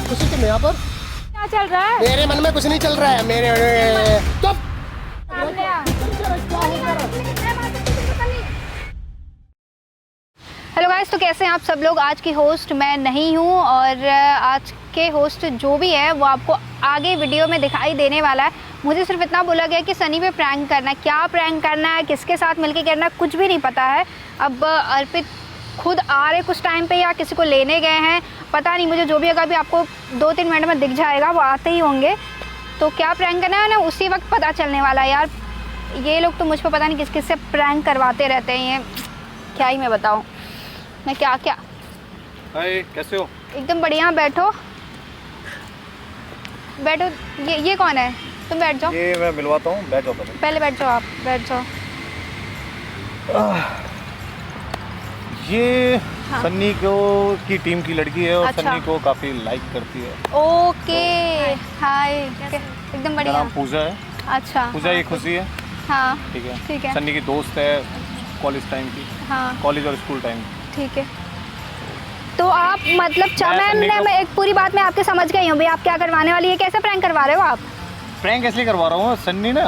कुछ तुम यहाँ पर? क्या चल रहा है? मेरे मन में कुछ नहीं चल रहा है। मेरे चुप। सामने आ। हेलो गाइस, तो कैसे हैं आप सब लोग। आज की होस्ट मैं नहीं हूं और आज के होस्ट जो भी है वो आपको आगे वीडियो में दिखाई देने वाला है। मुझे सिर्फ इतना बोला गया कि सनी पे प्रैंक करना है। क्या प्रैंक करना है, किसके साथ मिलके करना है, कुछ भी नहीं पता है। अब अर्पित खुद आ रहे कुछ टाइम पे या किसी को लेने गए हैं, पता नहीं मुझे। जो भी अगर भी आपको 2-3 मिनट में दिख जाएगा, वो आते ही होंगे। तो क्या प्रैंक करना है ना, उसी वक्त पता चलने वाला है यार। ये लोग तो मुझ पर पता नहीं किस किस से प्रैंक करवाते रहते हैं। ये क्या ही मैं बताऊँ, मैं क्या क्या। हाय, कैसे हो? एकदम बढ़िया। बैठो बैठो। ये कौन है? तुम बैठ जाओ। ये मैं मिलवाता हूँ, बैठ जाओ पहले बैठ जाओ, आप बैठ जाओ। ये हाँ। सन्नी को की टीम की लड़की है और अच्छा। सन्नी को काफी लाइक करती है। ओके, हाय। एकदम मेरा बढ़िया। नाम पूजा है। अच्छा, पूजा, ये खुशी है। हाँ ठीक है। ठीक है। सन्नी की दोस्त है कॉलेज टाइम की, हाँ कॉलेज और स्कूल टाइम। ठीक है। तो आप मतलब मैं सन्नी को- मैं एक पूरी बात मैं आपके समझ गई हूँ भाई। आप क्या करवाने वाली है, कैसे प्रैंक करवा रहे हो आप? प्रैंक इसलिए करवा रहा हूँ, सन्नी ना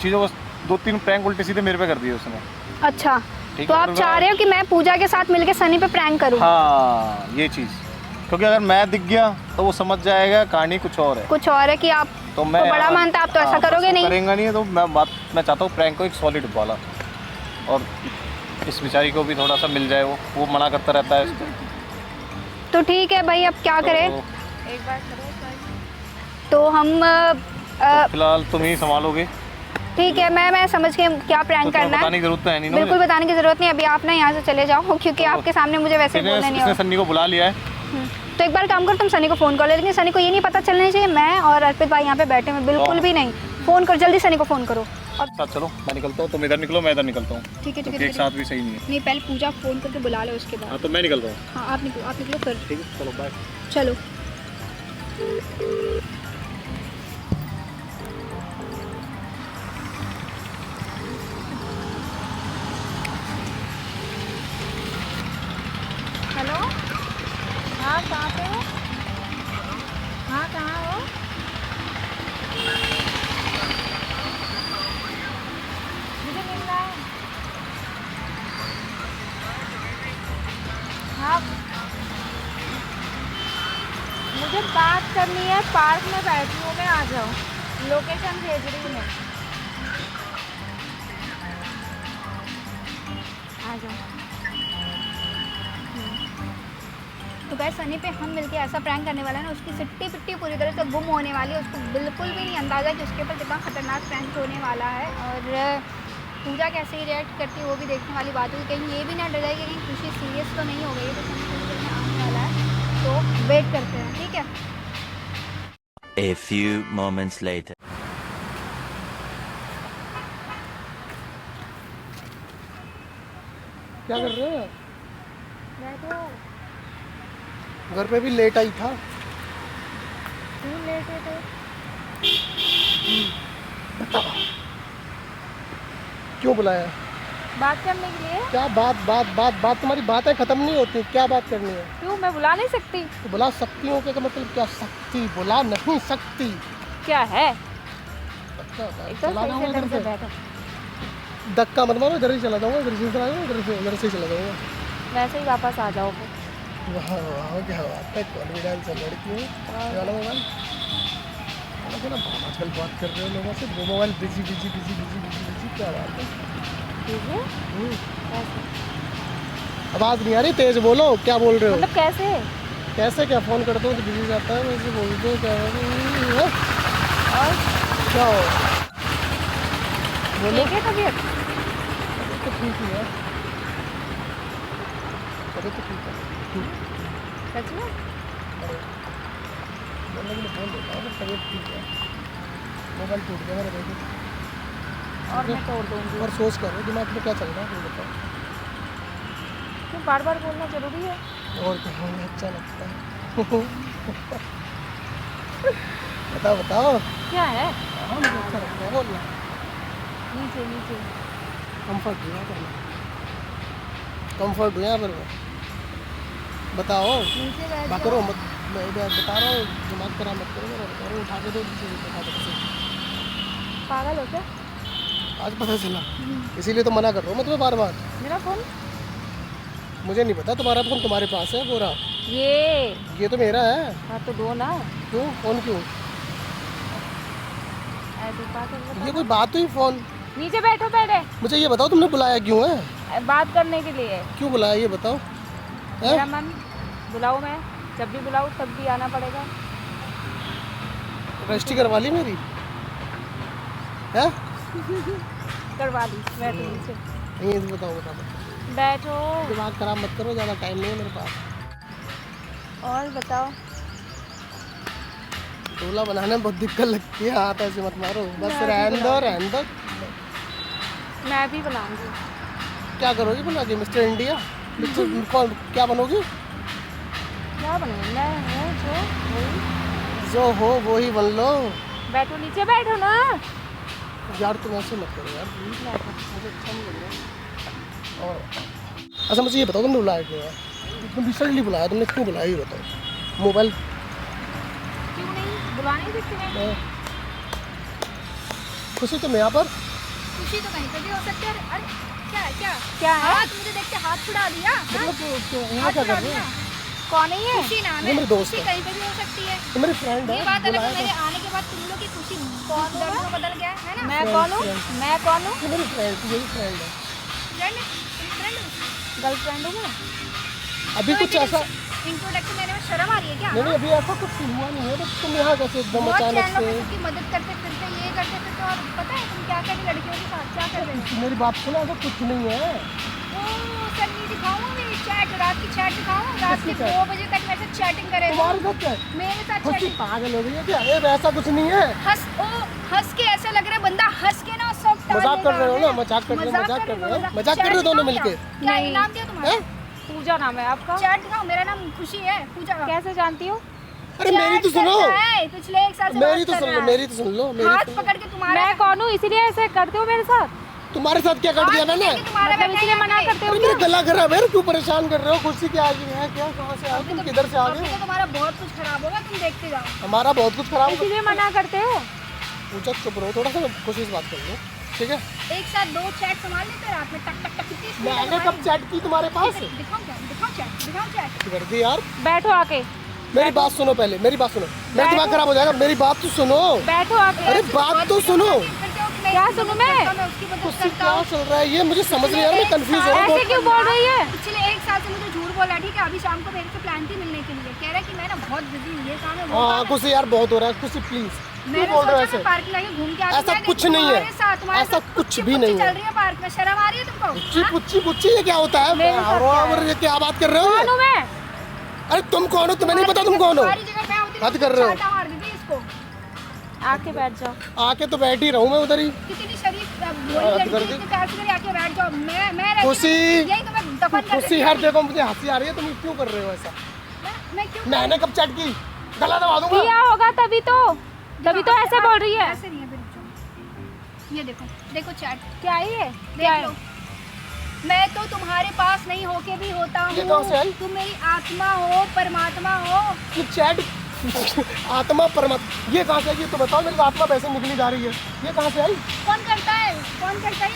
चीज़ों को 2-3 प्रैंक उल्टे सीधे मेरे पे कर दिए उसने। अच्छा, ठीक तो है, आप और चाह रहे हो कि मैं पूजा के साथ मिलके सनी पे प्रैंक करूँ? हाँ, ये चीज़, क्योंकि अगर मैं दिख गया तो वो समझ जाएगा कहानी कुछ और है। कुछ और है कि आप तो मैं तो बड़ा मानता, आप तो ऐसा करोगे नहीं। करेंगे नहीं। तो मैं चाहता हूँ प्रैंक को एक सॉलिड वाला, और इस बेचारी को भी थोड़ा सा मिल जाए। वो मना करता रहता है इसको। तो ठीक है भाई, अब क्या करें। एक बार करो तो हम फिलहाल तुम ही संभालोगे। ठीक है, मैं समझ के क्या प्रैंक तो तुम्हें करना है। बताने की जरूरत तो है नहीं ना बिल्कुल मुझे। बताने की जरूरत नहीं। अभी आप ना यहाँ से चले जाओ, क्योंकि आपके सामने मुझे वैसे बोलना नहीं इसने होगा। सन्नी को बुला लिया है। तो एक बार काम करो, तुम सनी को फ़ोन कर लो। लेकिन सनी को ये नहीं पता चलना चाहिए मैं और अर्पित भाई यहाँ पे बैठे हैं, बिल्कुल भी नहीं। फ़ोन करो जल्दी, सनी को फ़ोन करो। और साथ चलो, मैं निकलता हूँ, तुम इधर निकलो, मैं इधर निकलता हूँ। ठीक है क्योंकि एक साथ भी सही नहीं है। नहीं, पहले पूजा फ़ोन करके बुला लो, उसके बाद। हाँ, तो मैं निकलता हूँ। हाँ आप निकलो फिर। ठीक है, चलो बाय। चलो। हेलो, हाँ कहाँ पे हो? हाँ कहाँ हो? मुझे मिलना है। हाँ, मुझे बात करनी है। पार्क में बैठी हूँ मैं, आ जाओ। लोकेशन भेज रही हूँ मैं, आ जाओ। तो गाइस, सनी पे हम मिलके ऐसा प्रैंक करने वाला है ना, उसकी सिट्टी पिट्टी पूरी तरह से गुम होने वाली है। उसको बिल्कुल भी नहीं अंदाज़ा कि उसके ऊपर कितना खतरनाक प्रैंक होने वाला है। और पूजा कैसे ही रिएक्ट करती है वो भी देखने वाली बात होगी। कहीं ये भी ना डर जाए कि कहीं खुशी सीरियस तो नहीं हो गई है। तो सनी थोड़ी देर में आने वाला है, तो वेट करते हैं, ठीक है। A few moments later. क्या कर रहे हो? बैठो। घर पे भी लेट आई था। क्यों लेट थे? क्यों बुलाया? बात करने के लिए। क्या बात तुम्हारी बातें खत्म नहीं होती। क्या बात करनी है? क्यों, मैं बुला नहीं सकती? तो बुला सकती हूँ, क्या मतलब? क्या सकती? बुला नहीं सकती। क्या है? अच्छा, एक तो चला सही जाऊंगा से इधर ढंग से से। बैठो। धक्का मत मारो, इधर ही चला जाऊंगा, इधर से चला जाऊंगा, इधर से चला जाऊंगा। वैसे ही वापस आ जाओ फिर। वाह वाह, क्या बात है, कॉन्फिडेंस है लड़की है। वाला मोबाइल आजकल बात कर रहे हो लोगों से, वो mobile busy busy busy busy busy busy. क्या बात है? ठीक है। कैसे? आवाज़ नहीं आ रही, तेज बोलो। क्या बोल रहे हो? मतलब कैसे? कैसे? क्या फ़ोन करता हूँ तो बिजी जाता है, वैसे बोलते हो क्या? और क्या हो? बोलो। ठीक है तबीयत? तो ठीक ही है, अभी तो ठीक है। सच में? बोलने के लिए बोल देता हूँ, तबीयत ठीक है। मोबाइल टूट गया मेरा, देखो। और मैं तोड़ दूँगी। और सोच कर दिमाग में क्या चल रहा है, तुम बताओ। क्यों बार बार बोलना ज़रूरी है? और क्या हमें अच्छा लगता है। बताओ बताओ। क्या है? हाँ, मुझे अच्छा लगता है बोलना। नीचे नीचे। कंफर्ट हुआ पर कंफर्ट हुआ पर बताओ, नीचे बैठ बात करो मत, मैं बता रहा हूँ, दिमाग खराब मत करो मेरा, बता रहा हूँ, उठा के दो पागल हो क्या? आज पता चला, इसीलिए तो मना कर रहा हूँ मैं तुम्हें बार बार। मेरा फोन मुझे नहीं पता, तुम्हारा फोन तुम्हारे पास है पूरा, ये तो मेरा है। हाँ तो दो ना। क्यों फोन क्यों? ऐसे पागल ये कोई बात हुई फोन? नीचे बैठो पहले, मुझे ये बताओ तुमने बुलाया क्यों है? बात करने के लिए। क्यों बुलाया ये बताओ? मेरा मन, बुलाओ, मैं जब भी बुलाऊँ तब भी आना पड़ेगा। रजिस्ट्री करवा ली मेरी है? करवा ली, बैठो नीचे। नहीं बताओ बताओ, बैठो। दिमाग खराब मत करो, ज़्यादा टाइम नहीं है मेरे पास। और बताओ। डोला बनाने में बहुत दिक्कत लगती है, हाथ ऐसे मत मारो, बस रहने दो रहने दो। मैं भी बनाऊंगी। क्या करोगी बना के? मिस्टर इंडिया मिस्टर कौन, क्या बनोगी? क्या बनूँ मैं? जो हो वो ही बन लो बैठो नीचे, बैठो ना यार, तुम ऐसे मत करो यार प्लीज, मुझे अच्छा नहीं लग रहा। और अच्छा मुझे ये बताओ, तुमने बुलाया क्यों है? तुम रिसेंटली बुलाया, तुमने क्यों बुलाया ये बताओ? मोबाइल क्यों नहीं बुला नहीं सकती मैं? खुशी तुम यहाँ पर? खुशी तो कहीं पे भी हो सकती है। अरे क्या है, क्या है? हाथ मुझे देख के हाथ छुड़ा दिया। मतलब यहाँ क्या कर रहे हो? कौन है ये? खुशी नाम है। ये मेरी दोस्त खुशी है। कहीं पे भी हो सकती है। तो मेरी फ्रेंड है, ये बात अलग है, बुलाया मेरे था। आने के बाद तुम लोग की खुशी कौन दर्द में बदल गया है ना? मैं Friend, कौन हूँ? friend। मैं कौन हूँ? ये मेरी फ्रेंड, यही फ्रेंड है। फ्रेंड, गर्लफ्रेंड हूँ मैं। अभी कुछ ऐसा इंट्रोडक्शन देने में शर्म आ रही है क्या? नहीं, अभी ऐसा कुछ हुआ नहीं है, बट तुम यहाँ कैसे एकदम बहुत अचानक चैनलों से? पे सबकी मदद करते फिरते, ये करते फिरते, और पता है तुम क्या कर रही लड़कियों के साथ, क्या कर रहे हो? मेरी बात सुनो, ऐसा कुछ नहीं है। ओ सन्नी, दिखाऊँ मेरी चैट, रात की चैट दिखाऊँ? रात के किसकी 2 बजे तक मेरे साथ चैटिंग करे तुम्हारे साथ क्या है? मेरे साथ खुशी चैटिंग। पागल हो गई है क्या? ये ऐसा कुछ नहीं है। हंस के ऐसा लग रहा है बंदा हंस के ना सब टाल मजाक कर देगा, रहे हो ना? है मजाक कर रहे हो, मजाक कर रहे हो, मजाक चैट कर रहे हो दोनों दिखाऊँ मिलके? क्या? क्या नाम क्या तुम्हारा? हैं? पूजा नाम है आपका? चैट दिखाओ, मेरा नाम खुशी है, पूजा। कैसे जानती हो? अरे मेरी तो सुनो, पिछले 1 साल से मेरी बात तो कर सुन रहा लो, है। मेरी तो सुन लो, मेरी हाथ सुन लो। पकड़ के तुम्हारा, मैं कौन हूँ इसीलिए ऐसे करते हो मेरे साथ? तुम्हारे साथ क्या कर दिया मैंने? मतलब इसीलिए मना करते हो अरे मेरा गला खराब है, क्यों परेशान कर रहे हो? खुशी क्या आ गई है क्या? कहाँ से आ गए तुम? किधर से आ अभी गए? तो तुम्हारा बहुत कुछ खराब होगा, तुम देखते जाओ। हमारा बहुत कुछ खराब हो। इसीलिए मना करते हो? पूजा चुप रहो थोड़ा सा, खुशी से बात कर लो, ठीक है? एक साथ 2 चैट संभाल लेते रात में, टक टक टक, कितनी स्पीड है मैंने कब तुम्हारी? चैट की तुम्हारे पास? दिखाओ क्या? दिखाओ चैट। कर दी यार। बैठो आके, मेरी बात सुनो पहले, मेरी बात सुनो, मेरा दिमाग खराब हो जाएगा, मेरी बात तो सुनो। बैठो आके। अरे बात तो सुनो। क्या सुनूं मैं? खुशी क्या चल रहा है ये मुझे समझ नहीं आ रहा, मैं कंफ्यूज हो रहा हूँ। ऐसे क्यों बोल रही है? पिछले 1 साल से मुझे झूठ बोला, ठीक है? अभी शाम को मेरे से प्लान थी मिलने के लिए, कह रहा है कि मैं ना बहुत बिजी हूँ, ये काम है वो हाँ काम है। खुशी यार बहुत हो रहा है, खुशी प्लीज क्यों मैंने बोल रहे हो सोचा ऐसे? मैं पार्क लाके घूम के आती, ऐसा मैं कुछ देखी नहीं है, तुम्हारे साथ, तुम्हारे ऐसा साथ कुछ भी पुच्ची नहीं है। चल रही है पार्क में, शर्म आ रही है तुमको? पुच्ची पुच्ची पुच्ची ये क्या होता है? मेरे साथ क्या है? और ये क्या बात कर रहे हो? कौन हूँ मैं? अरे तुम कौन हो? तुम्हें नहीं पता तुम कौन हो? तुम्हारी जगह मैं होती तो हद कर रहे हो। चाटा मार देती इसको। आके बैठ जाओ। आके तो बैठ ही रहूँ मैं उधर ही। कितनी शरीफ भोली हद लड़की कर है, दी। इतने प्यार से मेरे आके बैठ जाओ। मैं रहती खुशी। हूँ, यही तो मैं दफन कर खुशी यार देखो मुझे हंसी आ रही है, तुम क्यों कर रहे हो ऐसा? मैं क्यों? मैंने कब चैट की? गला दबा दूंगा। किया होगा तभी तो ऐसे बोल रही है। ऐसे नहीं है, फिर ये देखो चैट क्या है ये? देख लो। मैं तो तुम्हारे पास नहीं होके भी होता ये कहाँ से आई? हूँ, तुम मेरी आत्मा हो, परमात्मा हो। ये चैट आत्मा परमात्मा ये कहाँ से आई? ये तो बताओ, मेरी तो आत्मा पैसे निकली जा रही है, ये कहाँ से आई? कौन करता है ये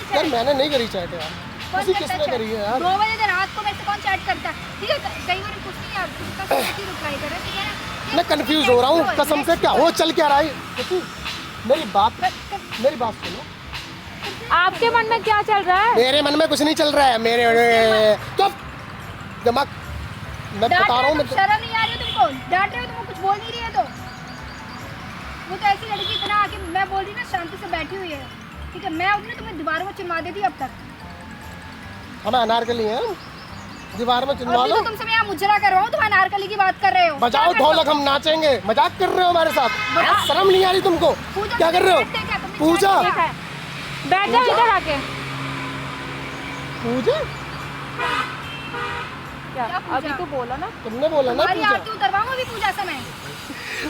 यार चैट? मैंने नहीं करी चैट यार, कौन किसी करता है किसने chat? करी है यार? 2 बजे रात को मेरे से कौन चैट करता है? ठीक है, कई बार कुछ नहीं यार, तुम कैसे रिप्लाई कर रहे हो, ठीक है ना? मैं कंफ्यूज हो रहा हूँ कसम से, क्या हो चल क्या रहा है? खुशी, मेरी बात सुनो। आपके मन में क्या चल रहा है? मेरे मन में कुछ नहीं चल रहा है, मेरे तो दिमाग मैं बता रहा हूँ मैं शर्म नहीं आ रही है तुमको? डांट रहे हो, तुमको कुछ बोल नहीं रही है तो? वो तो ऐसी लड़की इतना आके मैं बोल रही ना, शांति से बैठी हुई है, ठीक है? मैं उठने तुम्हें दीवारों में चिनवा देती अब तक। हमें अनारकली हैं, दीवार में चिनवा अभी लो। तो तुमसे मैं यहाँ मुजरा कर रहा हूँ, तुम अनारकली की बात कर रहे हो। बजाओ ढोलक, हम नाचेंगे। मजाक कर रहे हो हमारे साथ? यार, शर्म नहीं आ रही तुमको? क्या कर रहे हो? पूजा बैठ जाओ इधर आके। पूजा क्या अभी तो बोला ना, तुमने बोला ना तुम्हारी पूजा आरती उतरवाऊंगा अभी पूजा समय।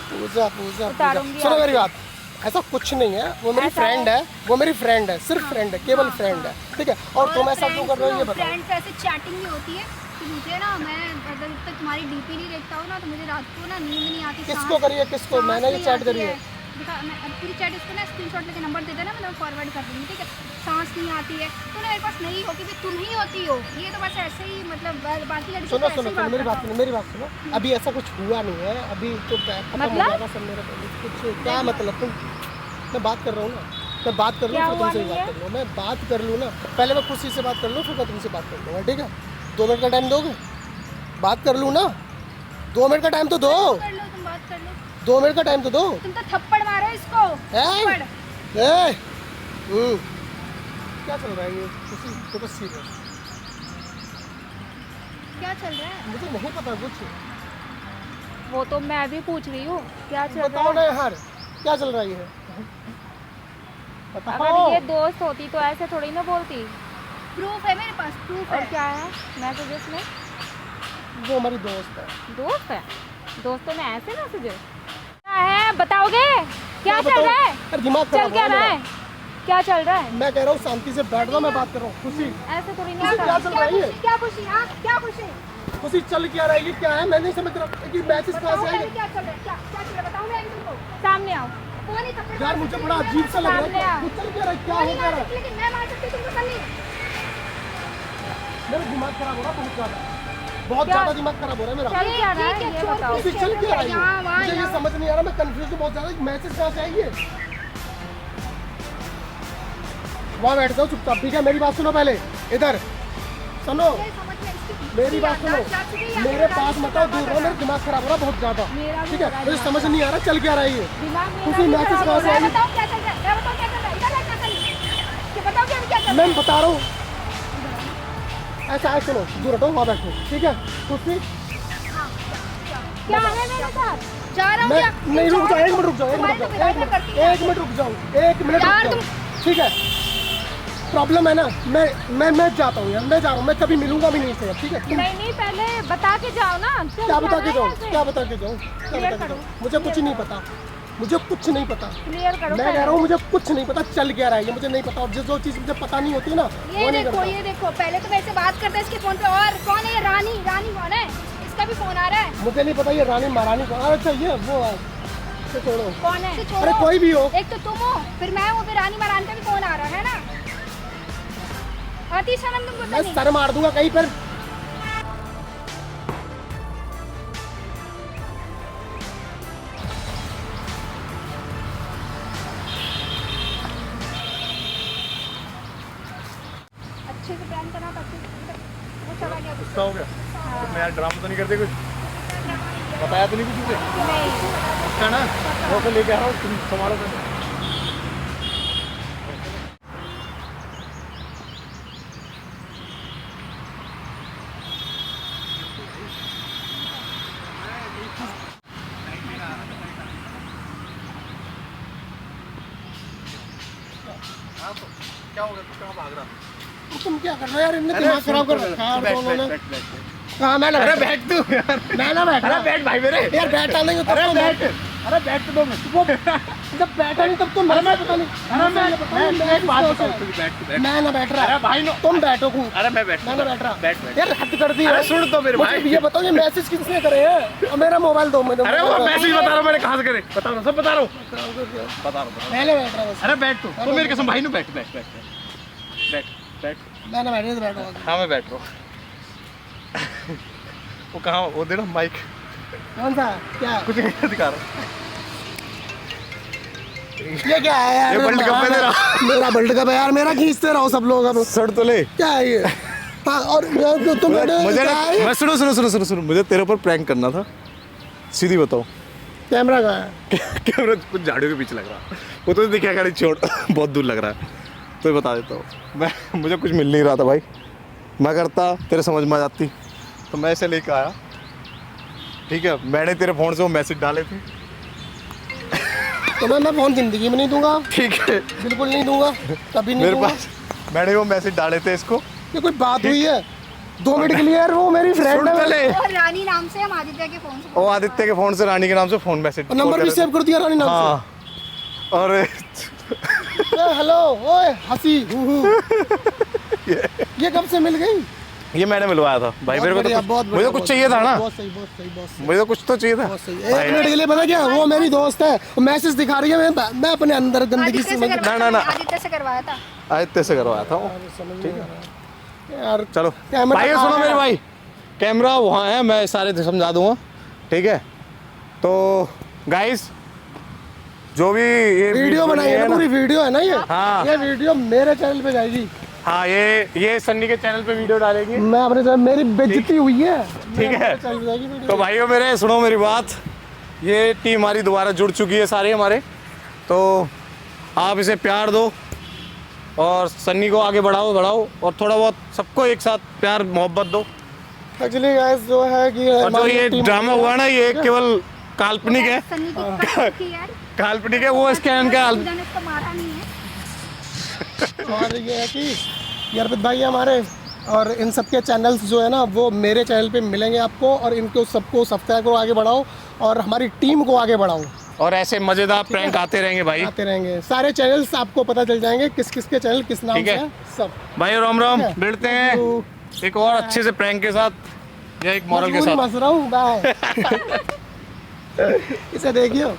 पूजा पूजा उतारूंगी सुनो मेरी आरती। बात, ऐसा कुछ नहीं है, वो मेरी ऐसा फ्रेंड है, वो मेरी फ्रेंड है, सिर्फ फ्रेंड है, केवल फ्रेंड है, ठीक है? और तुम ऐसा क्यों कर रहे हो ये बताओ? फ्रेंड से ऐसे चैटिंग भी होती है, कि मुझे ना, मैं अगर जब तक तुम्हारी डीपी नहीं देखता हूँ ना तो मुझे रात को ना नींद नहीं आती। किसको करी है, किसको? मैंने ये चैट करी है। दिखा, मैं अब पूरी चैट इसको ना स्क्रीनशॉट लेके नंबर दे देना, मैं फॉरवर्ड कर दूँगी, ठीक है। सांस नहीं आती है तो ना मेरे पास नहीं हो कि भाई तुम ही होती हो, ये तो बस ऐसे ही मतलब बाकी लड़की सुनो सुनो सुनो, मेरी बात सुनो, मेरी बात सुनो। अभी ऐसा कुछ हुआ नहीं है, अभी तो खत्म हो जाएगा सब मेरे कुछ। क्या मतलब तुम, मैं बात कर रहा हूँ ना, मैं बात कर लूँ फिर तुमसे भी बात कर लूँ, मैं बात कर लूँ ना, पहले मैं खुशी से बात कर लूँ फिर मैं तुमसे बात कर लूँगा, ठीक है। 2 मिनट का टाइम दोगे? बात कर लूँ ना, 2 मिनट का टाइम तो दो। कर लो, तुम बात कर लो। 2 मिनट का टाइम तो दो। तुम तो थप्पड़ मारो इसको, थप्पड़। क्या चल रहा है ये? तो बस सीरियस, क्या चल रहा है? मुझे नहीं पता कुछ। वो तो मैं भी पूछ रही हूँ क्या चल रहा बताओ है। ना यार, क्या चल रहा है ये? बताओ। अगर ये दोस्त होती तो ऐसे थोड़ी ना बोलती। प्रूफ है मेरे पास, प्रूफ और है। क्या है मैसेजेस में? वो हमारी दोस्त है। दोस्त है, दोस्तों में ऐसे मैसेजेस क्या है बताओगे? क्या चल रहा है? अरे दिमाग चल खराब क्या हो रहा मेरा। है? क्या चल रहा है? मैं कह रहा हूँ शांति से बैठ जाओ, मैं बात कर रहा हूँ। खुशी, ऐसे थोड़ी खुशी नहीं क्या होता। चल रहा है ये? क्या खुशी? हाँ, क्या खुशी? खुशी चल क्या रहा है ये? क्या है मैं नहीं समझ रहा कि मैसेज कहाँ बताओ से पहले आएंगे। क्या चल रहा है? क्या क्या चल रहा है? बताओ मैं तुमको। सामने आओ। कौन ही थप्पड़ यार मार मुझे सकती बड़ा है? अजीब सा लग सामने रहा आ। है। कुछ चल क्या रहा है? क्या कौन हो ही क्या मार रहा सकती है? है? लेकिन मैं मार सकती हूँ तुमको सन्नी। मेरा दिमाग खराब हो रहा है बहुत ज्यादा, बहुत क्या? ज्यादा दिमाग खराब हो रहा है मेरा। चल क्या रहा ठीक है है, ये चोर बताओ। खुशी चल क्या रहा है यहाँ, ये? वहाँ, मुझे ये यहाँ। समझ नहीं आ रहा, मैं कंफ्यूज हूँ बहुत ज्यादा। मैसेज कहाँ से आएंगे? वहाँ बैठ जाओ चुपचाप, ठीक है। मेरी बात सुनो पहले, इधर सुनो, ये समझ में इसकी मेरी बात सुनो। याददाश्त जा चुकी है, मेरे याददाश्त पास से मत क्या आओ, दूर रहो, मेरा दिमाग खराब हो रहा है बहुत ज्यादा, मेरा भी ठीक है। हो रहा है मुझे दिमाग समझ नहीं आ रहा चल क्या रहा है ये। दिमाग मेरा खुशी भी मैसेज खराब कहाँ हो से रहा है। आएंगे? बताओ क्या चल रहा है? मैं बताओ क्या चल रहा है? इधर है क्या सन्नी? कि बताओ कि अभी क्या चल रहा मैं बता रहा हूँ, ऐसा है, सुनो दूर हटो, वहाँ बैठो, ठीक है। खुशी क्या है मेरे साथ? है? जा रहा हूँ मैं क्या? नहीं, रुक जाओ, 1 मिनट रुक जाओ, 1 मिनट तुम्हारी तो रुक जाओ, विदाई मैं करती हूँ। 1 मिनट रुक जाओ, 1 मिनट यार रुक जाओ, ठीक है। प्रॉब्लम है ना, मैं जाता हूँ यार, मैं जा रहा हूँ, मैं कभी मिलूंगा भी नहीं इससे, ठीक है। नहीं नहीं पहले बता के जाओ ना। चल क्या बता रहा के है जाऊँ? ऐसे? क्या बता के जाऊँ? क्या Clear बता के करो। जाऊँ? मुझे कुछ नहीं पता, मुझे कुछ नहीं पता। क्लियर करो मैं पहले। कह रहा हूँ मुझे कुछ नहीं पता चल क्या रहा है ये, मुझे नहीं पता। और जो चीज़ मुझे पता नहीं होती ना वो ये नहीं देखो, करता। ये देखो, पहले तो मेरे से बात करते हैं इसके फोन पे। और कौन है ये? रानी, रानी कौन है? इसका भी फोन आ रहा है। मुझे नहीं पता ये रानी महारानी को। अच्छा ये वो है, इसे छोड़ो। कौन है? अरे कोई भी हो, एक तो तुम हो, फिर मैं हूँ, फिर रानी महारानी का भी फोन आ रहा है ना। आती शर्म तुमको मैं नहीं? सर मार दूंगा कहीं पर। अच्छे से प्लान करना था, अच्छे से। वो चला गया। गुस्सा हो गया तो मैं यार ड्रामा तो नहीं करते कुछ, बताया तो नहीं कुछ तुझे? नहीं गुस्सा ना, वो तो लेके आ रहा हूँ, तुम संभालो कर। क्या हो गया? तू कहाँ भाग रहा? तुम क्या कर रहे हो यार? इनने दिमाग खराब कर रखा है यार दोनों ने। कहाँ मैं ना अरे बैठ, बैठ तू यार, मैं ना बैठ अरे रहा। बैठ भाई मेरे, यार बैठा नहीं अरे बैठ, अरे बैठ तो दो मिनट। वो जब बैठा नहीं तब तो मैं पता नहीं। अरे मैं एक बात मैं बताऊँ तुझे, बैठ तू बैठ। मैं ना बैठ रहा। अरे भाई नो, तुम बैठो खूब, अरे मैं बैठ, मैं ना बैठ रहा। बैठ बैठ। यार हद कर दी अरे सुन तो मेरे मुझे भाई, ये बताओ ये मैसेज किसने करे हैं? और मेरा मोबाइल दो मुझे। अरे वो मैसेज बता रहा हूँ मैंने कहाँ से करे, बता रहा हूँ, सब बता रहा हूँ, बता रहा हूँ। पहले बैठ रहा बस। अरे बैठ तू मेरी कसम भाई, नो बैठ बैठ बैठ बैठ बैठ। मैं ना बैठे तो बैठो। हाँ मैं बैठ रहा हूँ। वो कहाँ, वो दे ना माइक, कौन सा? क्या कुछ नहीं दिखा रहा। ये क्या है यार? ये वर्ल्ड कप है तेरा। मेरा वर्ल्ड कप है यार, मेरा खींचते रहो सब लोग अब। सर तो ले, क्या है ये? हाँ, और तुम मुझे क्या है? मैं सुनो, मुझे तेरे ऊपर प्रैंक करना था, सीधी बताओ। कैमरा कहाँ है? कैमरा कुछ झाड़ियों के पीछे लग रहा, वो तो दिखा गाड़ी छोड़, बहुत दूर लग रहा है, तो बता देता हूँ। मुझे कुछ मिल नहीं रहा था भाई, मैं करता तेरे समझ में आ जाती, तो मैं ऐसे लेकर आया, ठीक है। मैंने तेरे फ़ोन से वो मैसेज डाले थे, तो मैं फोन जिंदगी में नहीं दूंगा, ठीक है। बिल्कुल नहीं दूंगा, कभी नहीं मेरे दूंगा। पास मैंने वो मैसेज डाले थे इसको, ये कोई बात हुई है? 2 मिनट के लिए यार, वो मेरी फ्रेंड सुन है। पहले। और रानी नाम से हम आदित्य के फोन से वो आदित्य के फ़ोन से रानी के नाम से फ़ोन मैसेज, और नंबर भी सेव कर दिया रानी नाम हाँ, और से। हेलो ओए हंसी, ये कब से मिल गई? ये मैंने मिलवाया था भाई मेरे को, तो बहुत मुझे तो कुछ चाहिए था ना, बहुत सही बहुत सही बहुत सही मुझे तो कुछ तो चाहिए था बहुत सही। एक मिनट के लिए पता क्या, वो मेरी दोस्त है, मैसेज दिखा रही है, मैं अपने अंदर गंदगी से ना। आदित्य से करवाया था। आदित्य से करवाया था वो। ठीक है यार। चलो कैमरा भाई कहाँ सुनो है? मेरे भाई, कैमरा वहाँ है, मैं सारे समझा दूंगा, ठीक है। तो गाइस जो भी ये वीडियो बनाई है ना, पूरी वीडियो है ना ये, हाँ। ये वीडियो मेरे चैनल पे जाएगी। हाँ ये सन्नी के चैनल पे वीडियो डालेंगे, मैं अपने चैनल, मेरी बेइज्जती हुई है, ठीक है। चैनल पे जाएगी वीडियो। तो भाइयों मेरे सुनो मेरी बात, ये टीम हमारी दोबारा जुड़ चुकी है सारे हमारे, तो आप इसे प्यार दो और सन्नी को आगे बढ़ाओ और थोड़ा बहुत सबको एक साथ प्यार मोहब्बत दो। एक्चुअली गाइस जो है कि और जो हमारी ये टीम- ड्रामा हुआ ना, ये केवल काल्पनिक है, सन्नी की बात की यार, काल्पनिक है, वो इसके इनका पूजा ने इसको मारा नहीं है। और ये है कि ये अर्पित भाई हमारे, और इन सबके चैनल्स जो है ना वो मेरे चैनल पे मिलेंगे आपको, और इनको सबको सब्सक्राइब करो, आगे बढ़ाओ और हमारी टीम को आगे बढ़ाओ, और ऐसे मजेदार प्रैंक आते रहेंगे भाई। आते रहेंगे। सारे चैनल्स आपको पता चल जाएंगे किस किस के चैनल किस नाम ठीक से है। हैं, सब। भाई राम राम, ठीक है। मिलते हैं एक और अच्छे से प्रैंक के साथ या एक मॉरल के मजबूरी साथ। मस रहा हूँ, बाय। इसे देखियो।